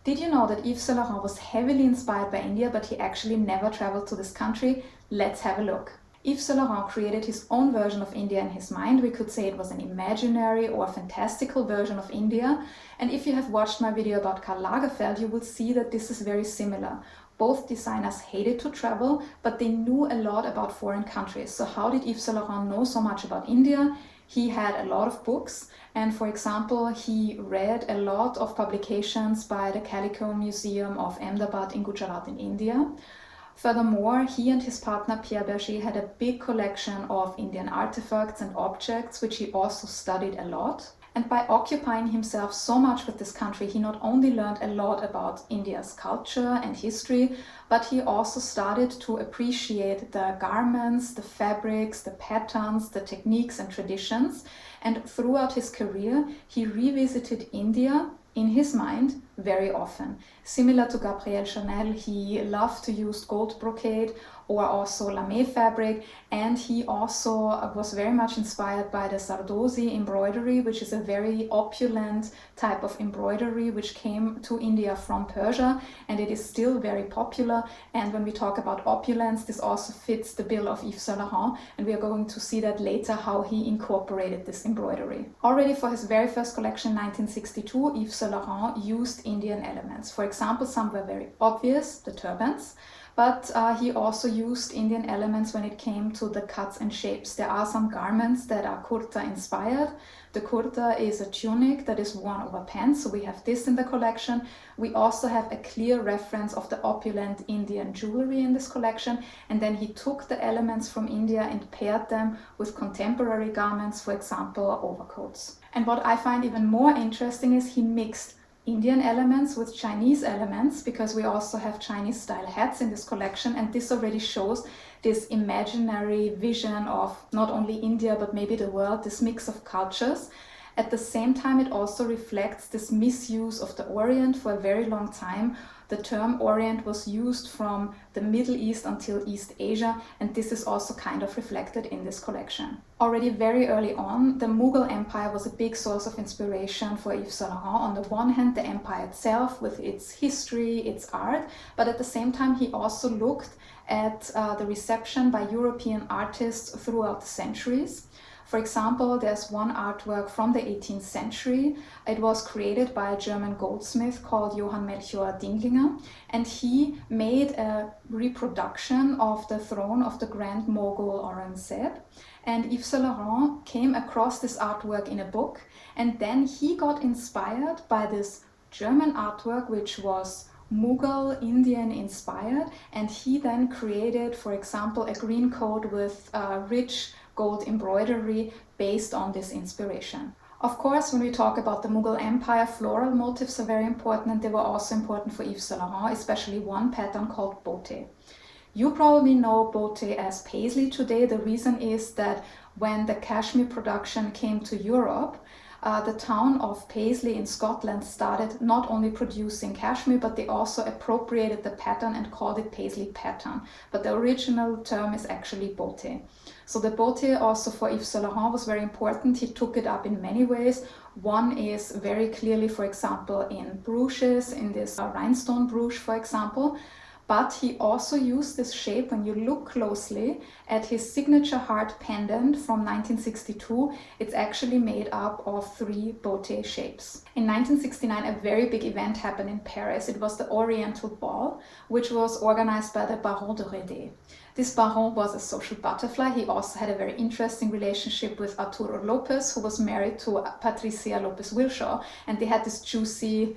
Did you know that Yves Saint Laurent was heavily inspired by India, but he actually never traveled to this country? Let's have a look. Yves Saint Laurent created his own version of India in his mind. We could say it was an imaginary or fantastical version of India. And if you have watched my video about Karl Lagerfeld, you will see that this is very similar. Both designers hated to travel, but they knew a lot about foreign countries. So how did Yves Saint Laurent know so much about India? He had a lot of books, and for example, he read a lot of publications by the Calico Museum of Ahmedabad in Gujarat in India. Furthermore, he and his partner Pierre Berger had a big collection of Indian artifacts and objects, which he also studied a lot. And by occupying himself so much with this country, he not only learned a lot about India's culture and history, but he also started to appreciate the garments, the fabrics, the patterns, the techniques and traditions. And throughout his career, he revisited India in his mind very often. Similar to Gabrielle Chanel, he loved to use gold brocade or also lame fabric, and he also was very much inspired by the Sardozi embroidery, which is a very opulent type of embroidery which came to India from Persia, and it is still very popular. And when we talk about opulence, this also fits the bill of Yves Saint Laurent, and we are going to see that later how he incorporated this embroidery. Already for his very first collection in 1962, Yves Saint Laurent used Indian elements. For example, some were very obvious, the turbans, but he also used Indian elements when it came to the cuts and shapes. There are some garments that are kurta inspired. The kurta is a tunic that is worn over pants, so we have this in the collection. We also have a clear reference of the opulent Indian jewelry in this collection, and then he took the elements from India and paired them with contemporary garments, for example, overcoats. And what I find even more interesting is he mixed Indian elements with Chinese elements, because we also have Chinese style hats in this collection, and this already shows this imaginary vision of not only India but maybe the world, this mix of cultures. At the same time, it also reflects this misuse of the Orient. For a very long time, the term Orient was used from the Middle East until East Asia, and this is also kind of reflected in this collection. Already very early on, the Mughal Empire was a big source of inspiration for Yves Saint Laurent. On the one hand, the empire itself with its history, its art, but at the same time he also looked at the reception by European artists throughout the centuries. For example, there's one artwork from the 18th century. It was created by a German goldsmith called Johann Melchior Dinglinger, and he made a reproduction of the throne of the Grand Mogul Aurangzeb. And Yves Saint Laurent came across this artwork in a book, and then he got inspired by this German artwork, which was Mughal Indian inspired, and he then created, for example, a green coat with rich gold embroidery based on this inspiration. Of course, when we talk about the Mughal Empire, floral motifs are very important, and they were also important for Yves Saint Laurent, especially one pattern called bote. You probably know bote as paisley today. The reason is that when the cashmere production came to Europe, the town of Paisley in Scotland started not only producing cashmere, but they also appropriated the pattern and called it Paisley pattern. But the original term is actually bote. So the bote also for Yves Saint Laurent was very important. He took it up in many ways. One is very clearly, for example, in brooches, in this rhinestone brooch, for example. But he also used this shape, when you look closely at his signature heart pendant from 1962, it's actually made up of 3 bote shapes. In 1969, a very big event happened in Paris. It was the Oriental Ball, which was organized by the Baron de Redé. This Baron was a social butterfly. He also had a very interesting relationship with Arturo Lopez, who was married to Patricia Lopez Wilshaw, and they had this juicy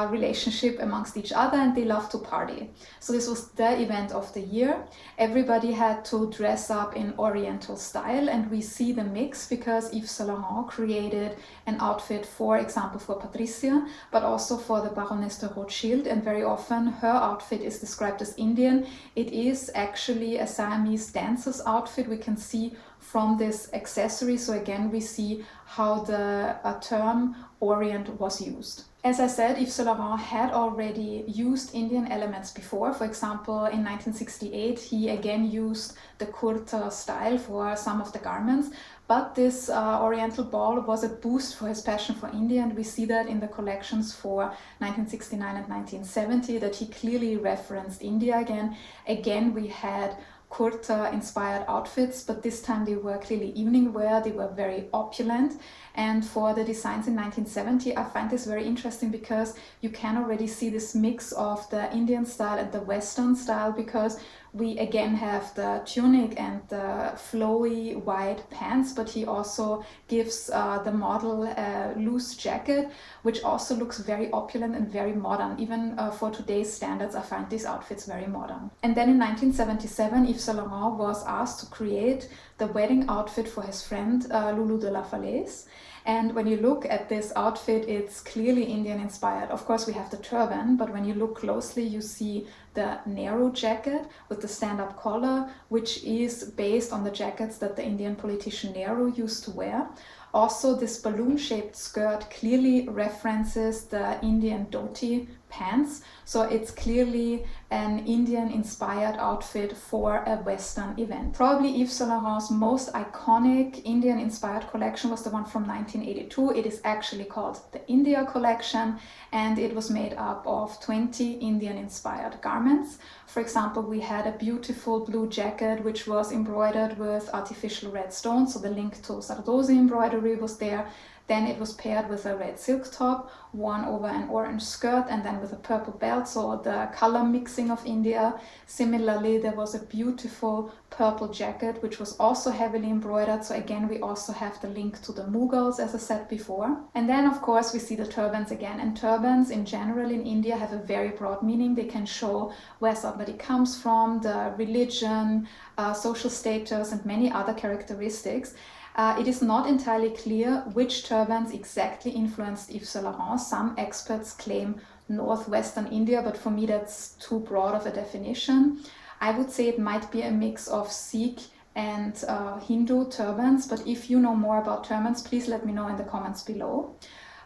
relationship amongst each other, and they loved to party. So this was the event of the year. Everybody had to dress up in Oriental style, and we see the mix because Yves Saint Laurent created an outfit, for example, for Patricia, but also for the Baroness de Rothschild, and very often her outfit is described as Indian. It is actually a Siamese dancer's outfit. We can see from this accessory. So again, we see how the term Orient was used. As I said, Yves Saint Laurent had already used Indian elements before. For example, in 1968, he again used the kurta style for some of the garments. But this Oriental ball was a boost for his passion for India, and we see that in the collections for 1969 and 1970, that he clearly referenced India again. Again, we had kurta-inspired outfits, but this time they were clearly evening wear, they were very opulent. And for the designs in 1970, I find this very interesting because you can already see this mix of the Indian style and the Western style, because we again have the tunic and the flowy white pants, but he also gives the model a loose jacket, which also looks very opulent and very modern. Even for today's standards, I find these outfits very modern. And then in 1977, Yves Saint Laurent was asked to create the wedding outfit for his friend Loulou de la Falaise. And when you look at this outfit, it's clearly Indian inspired. Of course, we have the turban, but when you look closely, you see the Nehru jacket with the stand-up collar, which is based on the jackets that the Indian politician Nehru used to wear. Also, this balloon-shaped skirt clearly references the Indian dhoti pants, so it's clearly an Indian-inspired outfit for a Western event. Probably Yves Saint Laurent's most iconic Indian-inspired collection was the one from 1982. It is actually called the India collection, and it was made up of 20 Indian-inspired garments. For example, we had a beautiful blue jacket which was embroidered with artificial red stones, so the link to Sardozi embroidery was there. Then it was paired with a red silk top, worn over an orange skirt, and then with a purple belt, so the color mixing of India. Similarly, there was a beautiful purple jacket, which was also heavily embroidered. So again, we also have the link to the Mughals, as I said before. And then, of course, we see the turbans again. And turbans in general in India have a very broad meaning. They can show where somebody comes from, the religion, social status, and many other characteristics. It is not entirely clear which turbans exactly influenced Yves Saint Laurent. Some experts claim northwestern India, but for me that's too broad of a definition. I would say it might be a mix of Sikh and Hindu turbans, but if you know more about turbans, please let me know in the comments below.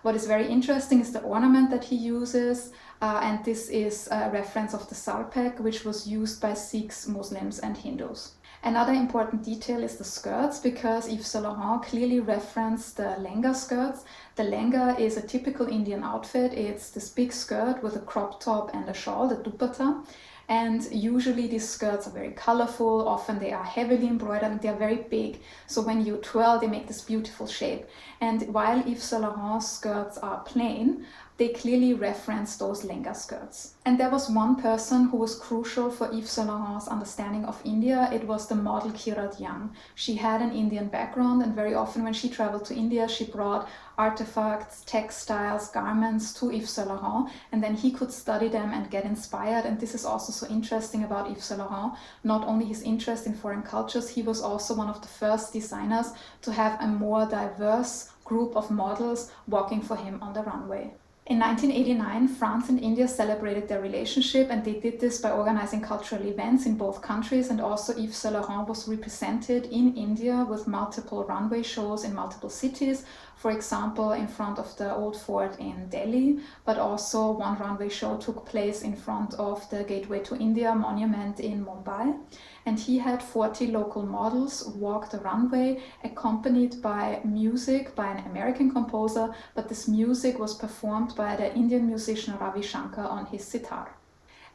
What is very interesting is the ornament that he uses, and this is a reference of the sarpek, which was used by Sikhs, Muslims and Hindus. Another important detail is the skirts, because Yves Saint Laurent clearly referenced the lehenga skirts. The lehenga is a typical Indian outfit. It's this big skirt with a crop top and a shawl, the dupatta. And usually these skirts are very colorful, often they are heavily embroidered and they are very big. So when you twirl, they make this beautiful shape. And while Yves Saint Laurent's skirts are plain, they clearly reference those lehenga skirts. And there was one person who was crucial for Yves Saint Laurent's understanding of India. It was the model Kirat Young. She had an Indian background, and very often when she traveled to India, she brought artifacts, textiles, garments to Yves Saint Laurent, and then he could study them and get inspired. And this is also so interesting about Yves Saint Laurent. Not only his interest in foreign cultures, he was also one of the first designers to have a more diverse group of models walking for him on the runway. In 1989, France and India celebrated their relationship, and they did this by organizing cultural events in both countries, and also Yves Saint Laurent was represented in India with multiple runway shows in multiple cities. For example, in front of the Old Fort in Delhi, but also one runway show took place in front of the Gateway to India monument in Mumbai. And he had 40 local models walk the runway, accompanied by music by an American composer, but this music was performed by the Indian musician Ravi Shankar on his sitar.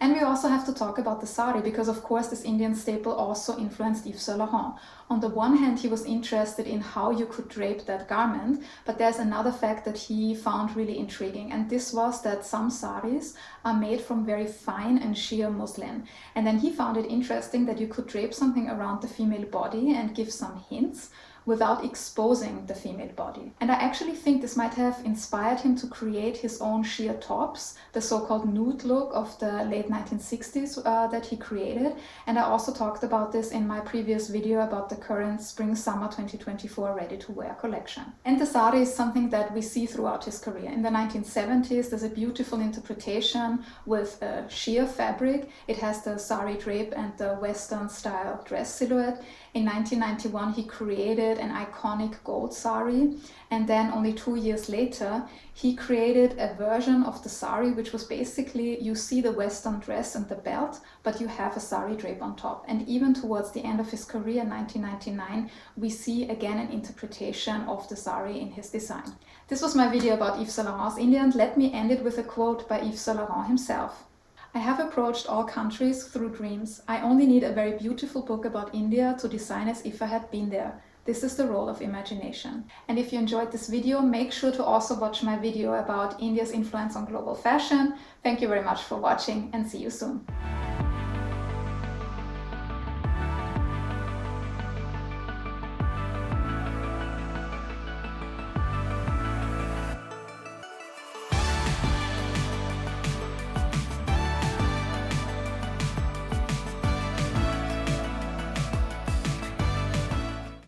And we also have to talk about the sari, because of course this Indian staple also influenced Yves Saint Laurent. On the one hand, he was interested in how you could drape that garment, but there's another fact that he found really intriguing, and this was that some saris are made from very fine and sheer muslin. And then he found it interesting that you could drape something around the female body and give some hints, without exposing the female body. And I actually think this might have inspired him to create his own sheer tops, the so-called nude look of the late 1960s that he created. And I also talked about this in my previous video about the current Spring-Summer 2024 ready-to-wear collection. And the sari is something that we see throughout his career. In the 1970s, there's a beautiful interpretation with a sheer fabric. It has the sari drape and the Western style dress silhouette. In 1991, he created an iconic gold sari, and then only 2 years later, he created a version of the sari which was basically, you see the Western dress and the belt, but you have a sari drape on top. And even towards the end of his career in 1999, we see again an interpretation of the sari in his design. This was my video about Yves Saint Laurent's India, and let me end it with a quote by Yves Saint Laurent himself. "I have approached all countries through dreams. I only need a very beautiful book about India to design as if I had been there. This is the role of imagination." And if you enjoyed this video, make sure to also watch my video about India's influence on global fashion. Thank you very much for watching, and see you soon.